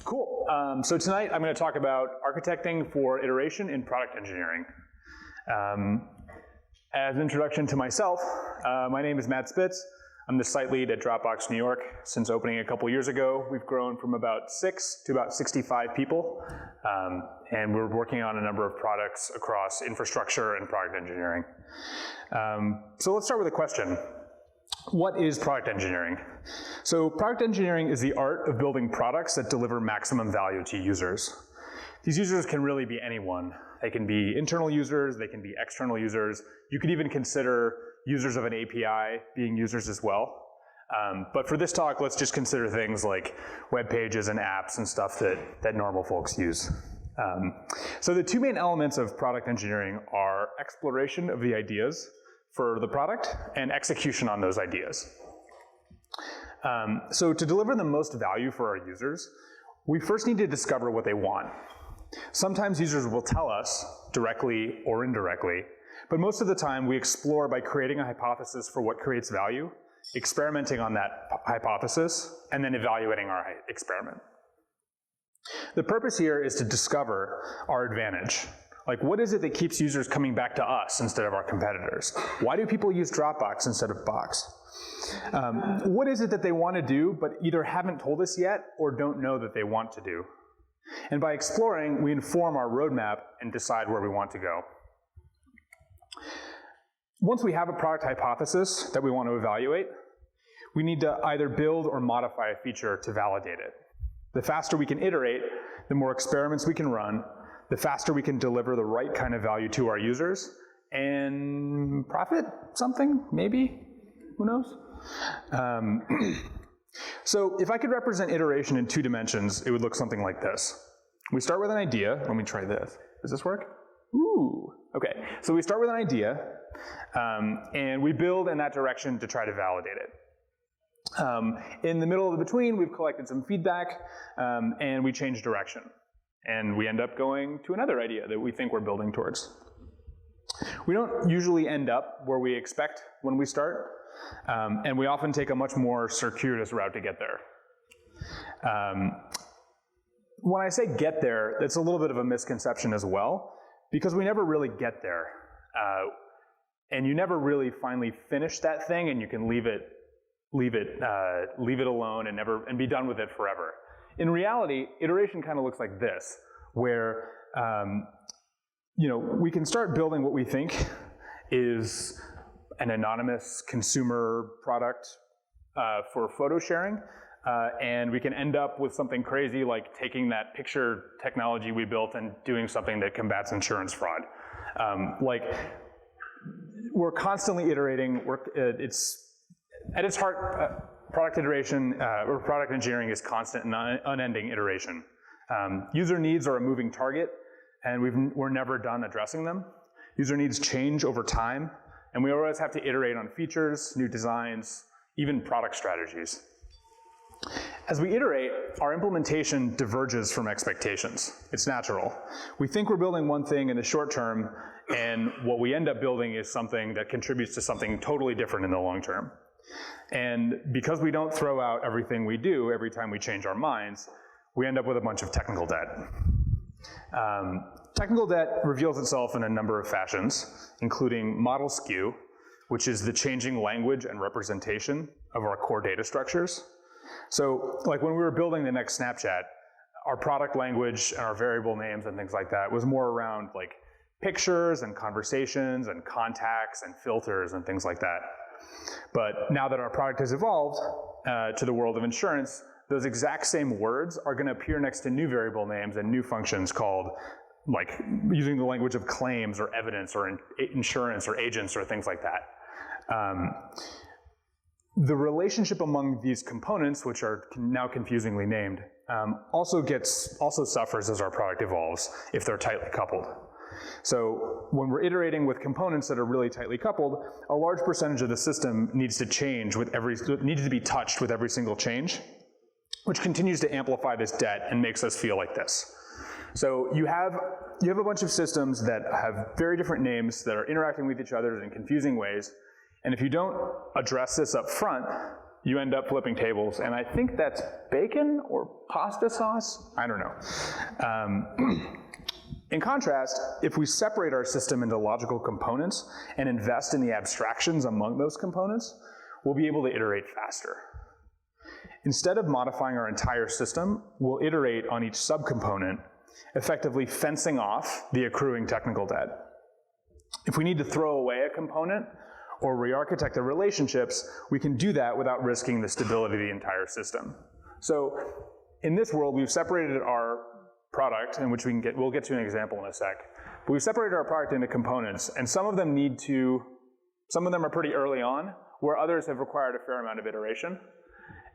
Cool. So tonight I'm going to talk about architecting for iteration in product engineering. As an introduction to myself, my name is Matt Spitz. I'm the site lead at Dropbox New York. Since opening a couple years ago, we've grown from about 6 to about 65 people, and we're working on a number of products across infrastructure and product engineering. So let's start with a question. What is product engineering? So product engineering is the art of building products that deliver maximum value to users. These users can really be anyone. They can be internal users, they can be external users. You could even consider users of an API being users as well. But for this talk, let's just consider things like web pages and apps and stuff that normal folks use. So the two main elements of product engineering are exploration of the ideas for the product and execution on those ideas. So to deliver the most value for our users, we first need to discover what they want. Sometimes users will tell us, directly or indirectly, but most of the time we explore by creating a hypothesis for what creates value, experimenting on that hypothesis, and then evaluating our experiment. The purpose here is to discover our advantage. Like, what is it that keeps users coming back to us instead of our competitors? Why do people use Dropbox instead of Box? What is it that they want to do but either haven't told us yet or don't know that they want to do? And by exploring, we inform our roadmap and decide where we want to go. Once we have a product hypothesis that we want to evaluate, we need to either build or modify a feature to validate it. The faster we can iterate, the more experiments we can run, the faster we can deliver the right kind of value to our users and profit something, maybe, who knows? So if I could represent iteration in 2 dimensions, it would look something like this. We start with an idea. Let me try this. Does this work? Ooh, okay. So we start with an idea, and we build in that direction to try to validate it. In the middle of the between, we've collected some feedback, and we change direction. And we end up going to another idea that we think we're building towards. We don't usually end up where we expect when we start, and we often take a much more circuitous route to get there. When I say get there, that's a little bit of a misconception as well, because we never really get there. And you never really finally finish that thing, and you can leave it alone and be done with it forever. In reality, iteration kind of looks like this, where we can start building what we think is an anonymous consumer product for photo sharing, and we can end up with something crazy like taking that picture technology we built and doing something that combats insurance fraud. We're constantly iterating. At its heart, product iteration or product engineering is constant and unending iteration. User needs are a moving target, and we're never done addressing them. User needs change over time, and we always have to iterate on features, new designs, even product strategies. As we iterate, our implementation diverges from expectations. It's natural. We think we're building one thing in the short term, and what we end up building is something that contributes to something totally different in the long term. And because we don't throw out everything we do every time we change our minds, we end up with a bunch of technical debt. Technical debt reveals itself in a number of fashions, including model skew, which is the changing language and representation of our core data structures. So like when we were building the next Snapchat, our product language and our variable names and things like that was more around like pictures and conversations and contacts and filters and things like that. But now that our product has evolved to the world of insurance, those exact same words are going to appear next to new variable names and new functions called, like, using the language of claims or evidence or insurance or agents or things like that. The relationship among these components, which are now confusingly named, also suffers as our product evolves if they're tightly coupled. So when we're iterating with components that are really tightly coupled, a large percentage of the system needs to be touched with every single change, which continues to amplify this debt and makes us feel like this. So you have a bunch of systems that have very different names that are interacting with each other in confusing ways, and if you don't address this up front, you end up flipping tables, and I think that's bacon or pasta sauce, I don't know. In contrast, if we separate our system into logical components and invest in the abstractions among those components, we'll be able to iterate faster. Instead of modifying our entire system, we'll iterate on each subcomponent, effectively fencing off the accruing technical debt. If we need to throw away a component or re-architect the relationships, we can do that without risking the stability of the entire system. So in this world, we've separated our product, in which we'll get to an example in a sec, but we've separated our product into components, and some of them are pretty early on, where others have required a fair amount of iteration.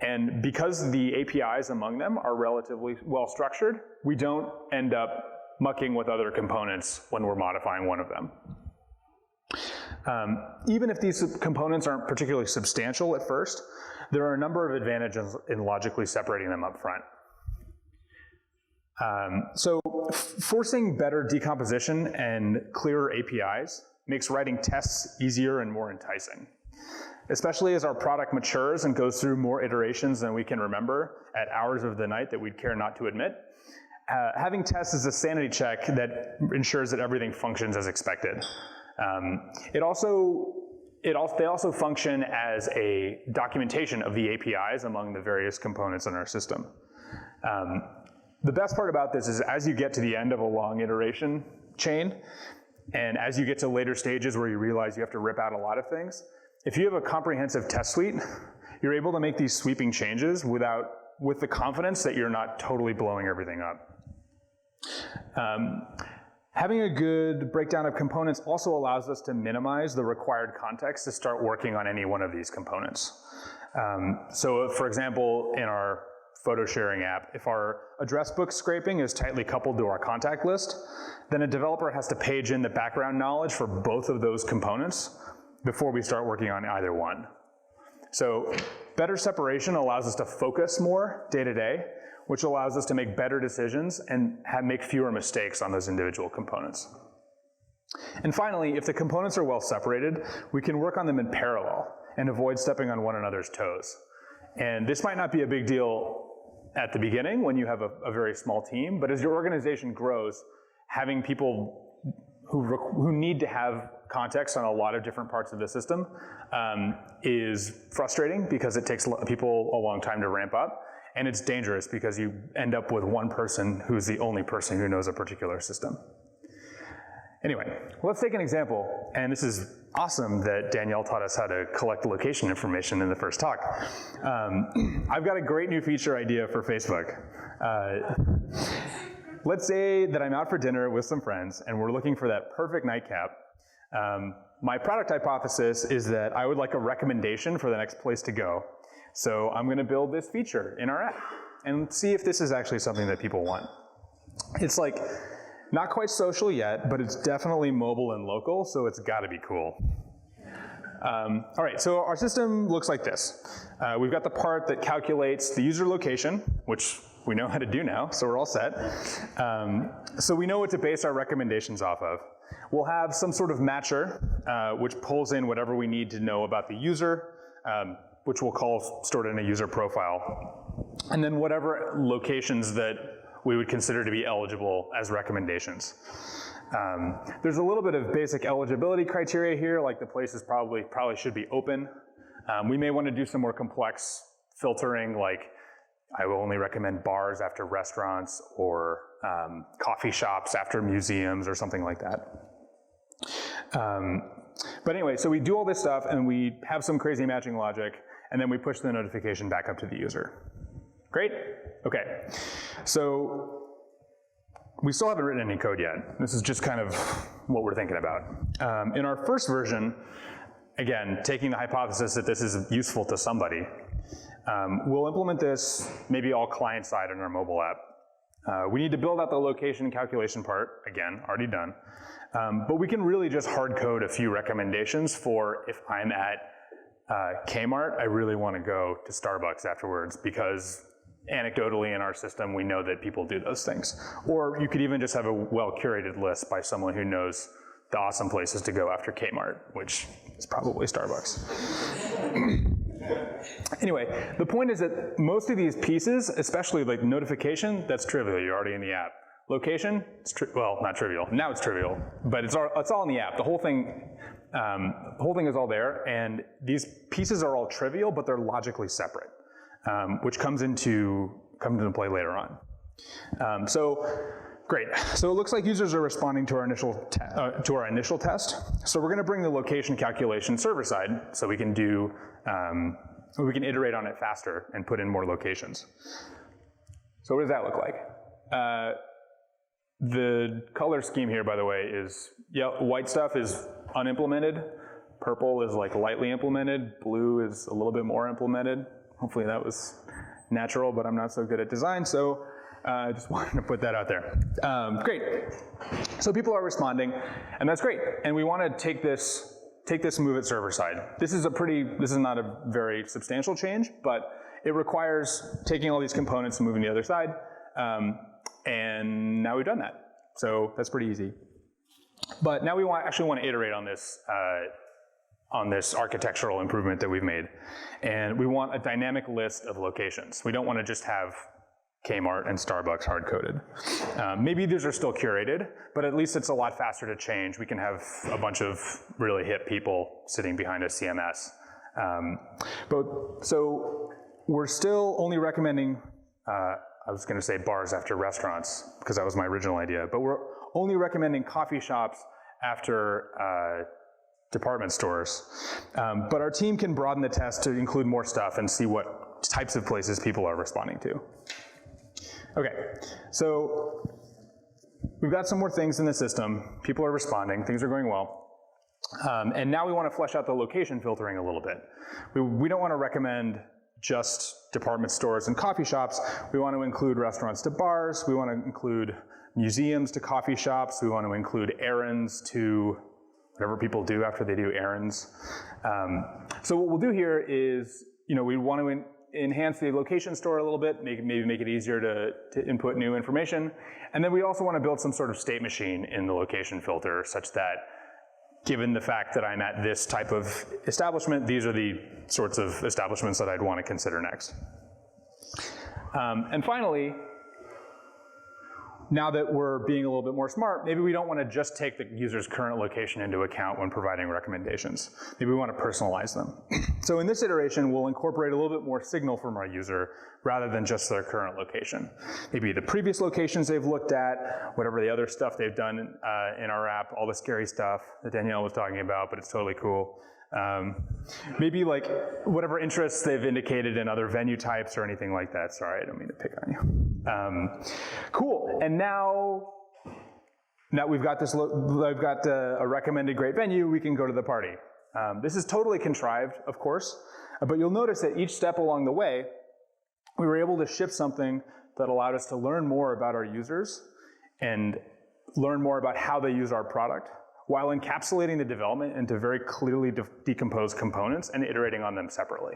And because the APIs among them are relatively well structured, we don't end up mucking with other components when we're modifying one of them. Even if these components aren't particularly substantial at first, there are a number of advantages in logically separating them up front. So forcing better decomposition and clearer APIs makes writing tests easier and more enticing. Especially as our product matures and goes through more iterations than we can remember at hours of the night that we'd care not to admit, having tests is a sanity check that ensures that everything functions as expected. They also function as a documentation of the APIs among the various components in our system. The best part about this is as you get to the end of a long iteration chain, and as you get to later stages where you realize you have to rip out a lot of things, if you have a comprehensive test suite, you're able to make these sweeping changes with the confidence that you're not totally blowing everything up. Having a good breakdown of components also allows us to minimize the required context to start working on any one of these components. So for example, in our photo sharing app, if our address book scraping is tightly coupled to our contact list, then a developer has to page in the background knowledge for both of those components before we start working on either one. So better separation allows us to focus more day to day, which allows us to make better decisions and make fewer mistakes on those individual components. And finally, if the components are well separated, we can work on them in parallel and avoid stepping on one another's toes. And this might not be a big deal at the beginning when you have a very small team, but as your organization grows, having people who need to have context on a lot of different parts of the system is frustrating because it takes people a long time to ramp up, and it's dangerous because you end up with one person who's the only person who knows a particular system. Anyway, let's take an example, and this is awesome that Danielle taught us how to collect location information in the first talk. I've got a great new feature idea for Facebook. Let's say that I'm out for dinner with some friends and we're looking for that perfect nightcap. My product hypothesis is that I would like a recommendation for the next place to go. So I'm gonna build this feature in our app and see if this is actually something that people want. It's like, not quite social yet, but it's definitely mobile and local, so it's gotta be cool. All right, so our system looks like this. We've got the part that calculates the user location, which we know how to do now, so we're all set. So we know what to base our recommendations off of. We'll have some sort of matcher, which pulls in whatever we need to know about the user, which we'll call stored in a user profile. And then whatever locations that we would consider to be eligible as recommendations. There's a little bit of basic eligibility criteria here, like the places probably should be open. We may want to do some more complex filtering, like I will only recommend bars after restaurants, or coffee shops after museums, or something like that. But anyway, so we do all this stuff, and we have some crazy matching logic, and then we push the notification back up to the user. Great? Okay. So we still haven't written any code yet. This is just kind of what we're thinking about. In our first version, again, taking the hypothesis that this is useful to somebody, we'll implement this maybe all client-side in our mobile app. We need to build out the location calculation part, again, already done. But we can really just hard code a few recommendations for if I'm at Kmart, I really want to go to Starbucks afterwards because anecdotally in our system, we know that people do those things. Or you could even just have a well-curated list by someone who knows the awesome places to go after Kmart, which is probably Starbucks. Anyway, the point is that most of these pieces, especially like notification, that's trivial. You're already in the app. Location, well, not trivial. Now it's trivial, but it's all in the app. The whole thing is all there, and these pieces are all trivial, but they're logically separate, which comes into play later on. So great. So it looks like users are responding to our initial test. So we're going to bring the location calculation server side, so we can iterate on it faster and put in more locations. So what does that look like? The color scheme here, by the way, is white stuff is unimplemented, purple is like lightly implemented, blue is a little bit more implemented. Hopefully that was natural, but I'm not so good at design, so I just wanted to put that out there. Great. So people are responding, and that's great. And we want to take this and move it server side. This is not a very substantial change, but it requires taking all these components and moving the other side. And now we've done that. So that's pretty easy. But now we actually want to iterate on this architectural improvement that we've made. And we want a dynamic list of locations. We don't want to just have Kmart and Starbucks hard-coded. Maybe these are still curated, but at least it's a lot faster to change. We can have a bunch of really hip people sitting behind a CMS. So we're still only recommending, I was going to say bars after restaurants, because that was my original idea, but we're only recommending coffee shops after department stores. But our team can broaden the test to include more stuff and see what types of places people are responding to. Okay, so we've got some more things in the system. People are responding, things are going well. And now we want to flesh out the location filtering a little bit. We don't want to recommend just department stores and coffee shops. We want to include restaurants to bars. We want to include museums to coffee shops. We want to include errands to whatever people do after they do errands. So what we'll do here is, we want to enhance the location store a little bit, maybe make it easier to input new information. And then we also want to build some sort of state machine in the location filter such that, given the fact that I'm at this type of establishment, these are the sorts of establishments that I'd want to consider next. And finally, now that we're being a little bit more smart, maybe we don't want to just take the user's current location into account when providing recommendations. Maybe we want to personalize them. So in this iteration, we'll incorporate a little bit more signal from our user rather than just their current location. Maybe the previous locations they've looked at, whatever the other stuff they've done in our app, all the scary stuff that Danielle was talking about, but it's totally cool. Maybe like whatever interests they've indicated in other venue types or anything like that. Sorry, I don't mean to pick on you. Cool, and now we've got this. I've got a recommended great venue. We can go to the party. This is totally contrived, of course, but you'll notice that each step along the way, we were able to ship something that allowed us to learn more about our users and learn more about how they use our product, while encapsulating the development into very clearly decomposed components and iterating on them separately.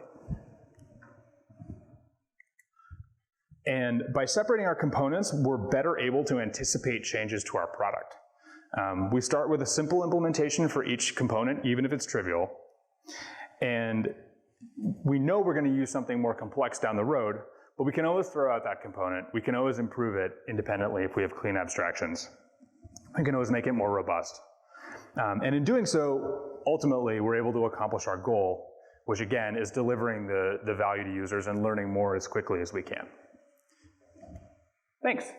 And by separating our components, we're better able to anticipate changes to our product. We start with a simple implementation for each component, even if it's trivial. And we know we're going to use something more complex down the road, but we can always throw out that component. We can always improve it independently if we have clean abstractions. We can always make it more robust. And in doing so, ultimately, we're able to accomplish our goal, which again is delivering the value to users and learning more as quickly as we can. Thanks.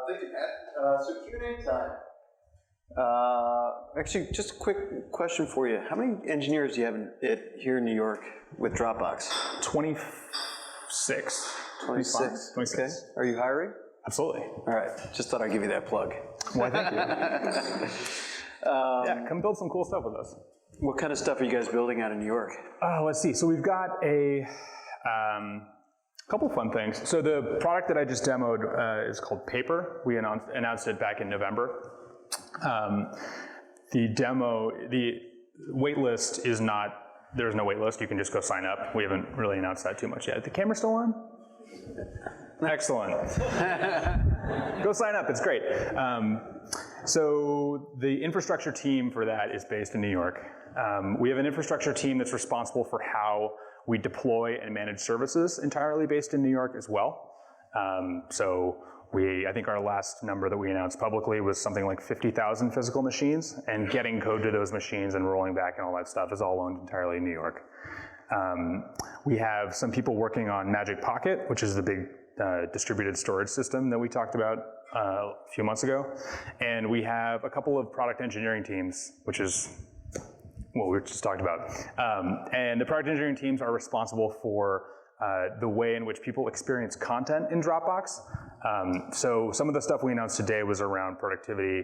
Thank you, Matt. So Q&A time. Actually, just a quick question for you. How many engineers do you have here in New York with Dropbox? 26. 26. 26. Okay. Are you hiring? Absolutely. All right. Just thought I'd give you that plug. Why, thank you. Yeah, come build some cool stuff with us. What kind of stuff are you guys building out in New York? Let's see. So we've got a couple fun things. So the product that I just demoed is called Paper. We announced it back in November. The wait list is not, there's no wait list. You can just go sign up. We haven't really announced that too much yet. Is the camera still on? Excellent. Go go sign up, it's great. So the infrastructure team for that is based in New York. We have an infrastructure team that's responsible for how we deploy and manage services entirely based in New York as well. I think our last number that we announced publicly was something like 50,000 physical machines, and getting code to those machines and rolling back and all that stuff is all owned entirely in New York. We have some people working on Magic Pocket, which is the big distributed storage system that we talked about a few months ago. And we have a couple of product engineering teams, which is what we just talked about. And the product engineering teams are responsible for the way in which people experience content in Dropbox. So some of the stuff we announced today was around productivity,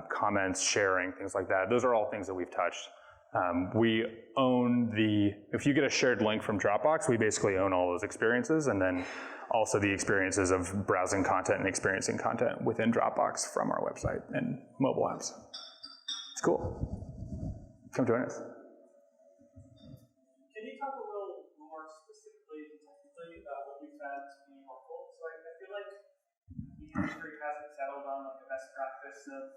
comments, sharing, things like that. Those are all things that we've touched. We own if you get a shared link from Dropbox, we basically own all those experiences, and then also the experiences of browsing content and experiencing content within Dropbox from our website and mobile apps. It's cool. Come join us. Can you talk a little more specifically and technically about what you found to be helpful? So I feel like the industry hasn't settled on like a best practice of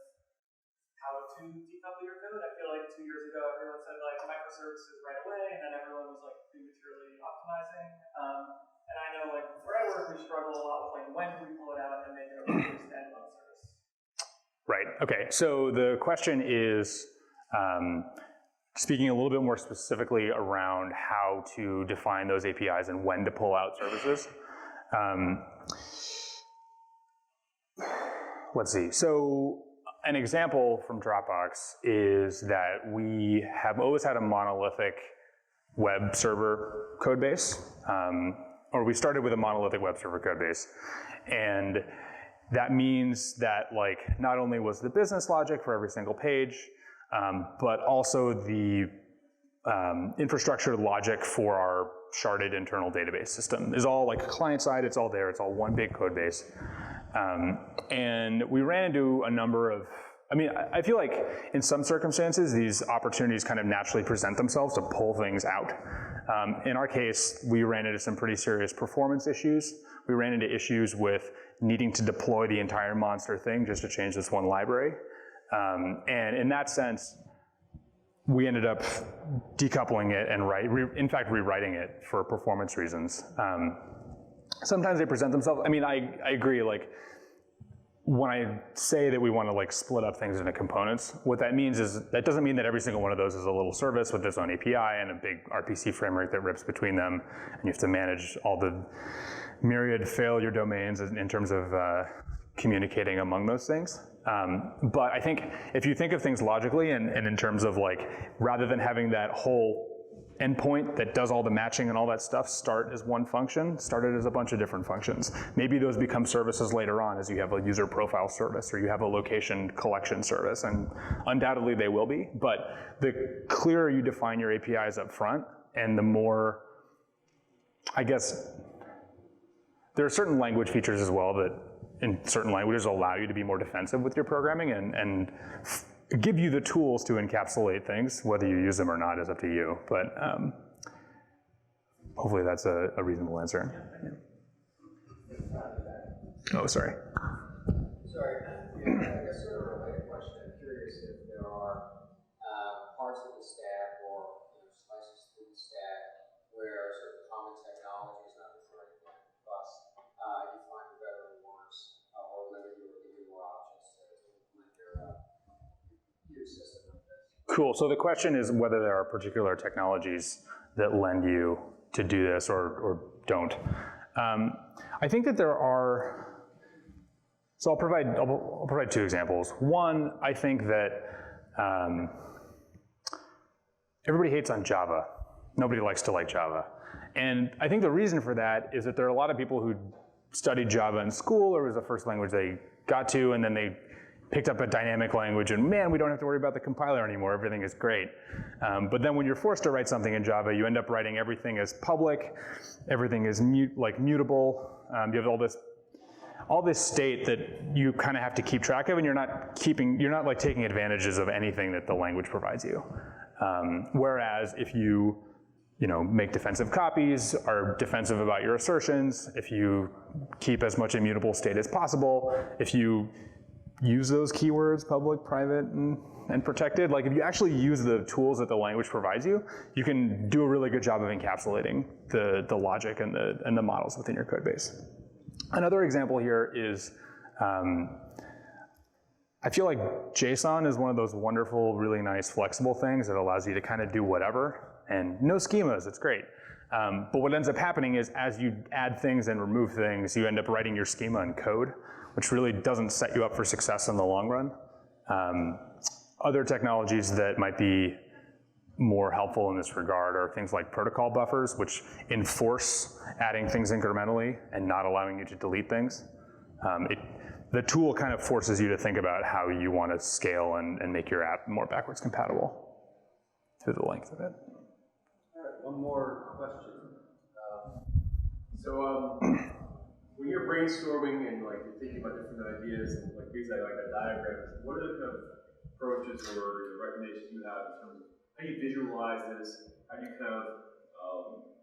how to decouple your code. I feel like 2 years ago everyone said like microservices right away, and then everyone was like prematurely optimizing. And I know like where I work, we struggle a lot with like when do we pull it out and make it a standalone service. Right. Okay. So the question is, speaking a little bit more specifically around how to define those APIs and when to pull out services. Let's see. So an example from Dropbox is that we have always had a monolithic web server code base, or we started with a monolithic web server code base. And that means that like not only was the business logic for every single page, but also the infrastructure logic for our sharded internal database system is all like client side, it's all there, it's all one big code base. And we ran into a number of, I feel like in some circumstances, these opportunities kind of naturally present themselves to pull things out. In our case, we ran into some pretty serious performance issues. We ran into issues with needing to deploy the entire monster thing just to change this one library. And in that sense, we ended up decoupling it and in fact, rewriting it for performance reasons. Sometimes they present themselves. I agree, like, when I say that we want to like split up things into components, what that means is that doesn't mean that every single one of those is a little service with its own API and a big RPC framework that rips between them, and you have to manage all the myriad failure domains in terms of communicating among those things. But I think if you think of things logically and in terms of like, rather than having that whole endpoint that does all the matching and all that stuff start as one function, started as a bunch of different functions. Maybe those become services later on as you have a user profile service or you have a location collection service, and undoubtedly they will be, but the clearer you define your APIs up front and the more, I guess, there are certain language features as well that in certain languages allow you to be more defensive with your programming and give you the tools to encapsulate things. Whether you use them or not is up to you, but hopefully that's a reasonable answer. Yeah. Oh, sorry. Sorry, I guess a related question. I'm curious if there are parts of the stack or slices through the stack where certain common technologies, not referring to bus, you find are better or worse, or whether you give you more options to implement your system like this. Cool. So the question is whether there are particular technologies that lend you to do this or don't. I think that there are. So I'll provide two examples. One, I think that everybody hates on Java. Nobody likes to like Java. And I think the reason for that is that there are a lot of people who studied Java in school, or it was the first language they got to, and then they picked up a dynamic language, and man, we don't have to worry about the compiler anymore, everything is great. But then when you're forced to write something in Java, you end up writing everything as public, everything is mutable, you have all this state that you kind of have to keep track of, and you're not like taking advantages of anything that the language provides you. Whereas if you make defensive copies, are defensive about your assertions, if you keep as much immutable state as possible, if you use those keywords, public, private, and protected, like if you actually use the tools that the language provides you, you can do a really good job of encapsulating the logic and the models within your code base. Another example here is, I feel like JSON is one of those wonderful, really nice, flexible things that allows you to kind of do whatever, and no schemas, it's great. But what ends up happening is as you add things and remove things, you end up writing your schema in code, which really doesn't set you up for success in the long run. Other technologies that might be more helpful in this regard are things like protocol buffers, which enforce adding things incrementally and not allowing you to delete things. The tool kind of forces you to think about how you want to scale and make your app more backwards compatible through the length of it. One more question. When you're brainstorming and like you're thinking about different ideas and like things like a diagram, what are the kind of approaches or recommendations you have in terms of how you visualize this? How do you kind of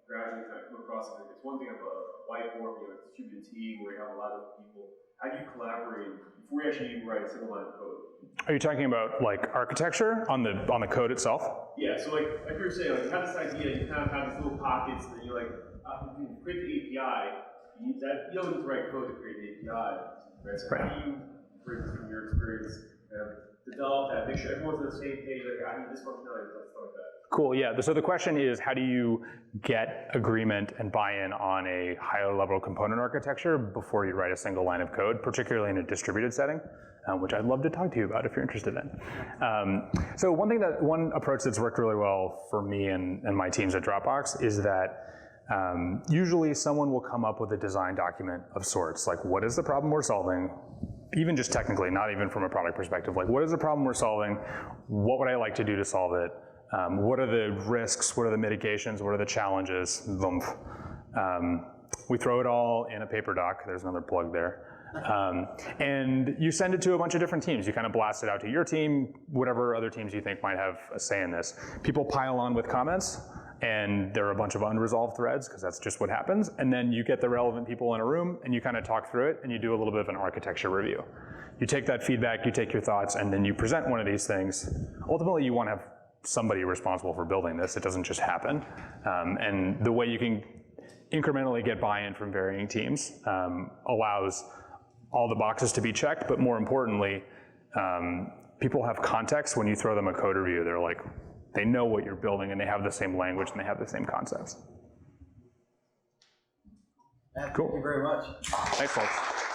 gradually kind of come across it? It's one thing of a whiteboard, a distributed team where you have a lot of people. How do you collaborate before you actually even write a single line of code? Are you talking about like architecture on the code itself? Yeah, so like you were saying, like you have this idea, you kind of have these little pockets, and then you're like, you can create the API. You don't need to write code to create the API, right? So how do you, from your experience, develop that? Make sure everyone's on the same page. Like I need this functionality, stuff like that. Cool. Yeah. So the question is, how do you get agreement and buy-in on a higher level component architecture before you write a single line of code, particularly in a distributed setting, which I'd love to talk to you about if you're interested in. So one approach that's worked really well for me and my teams at Dropbox is that usually someone will come up with a design document of sorts, like what is the problem we're solving, even just technically, not even from a product perspective, like what is the problem we're solving, what would I like to do to solve it, what are the risks, what are the mitigations, what are the challenges, we throw it all in a paper doc, there's another plug there, and you send it to a bunch of different teams. You kind of blast it out to your team, whatever other teams you think might have a say in this. People pile on with comments, and there are a bunch of unresolved threads, because that's just what happens, and then you get the relevant people in a room, and you kind of talk through it, and you do a little bit of an architecture review. You take that feedback, you take your thoughts, and then you present one of these things. Ultimately, you want to have somebody responsible for building this. It doesn't just happen. And the way you can incrementally get buy-in from varying teams allows all the boxes to be checked, but more importantly, people have context when you throw them a code review. They're like, they know what you're building, and they have the same language, and they have the same concepts. Matt, Cool. thank you very much. Thanks, folks.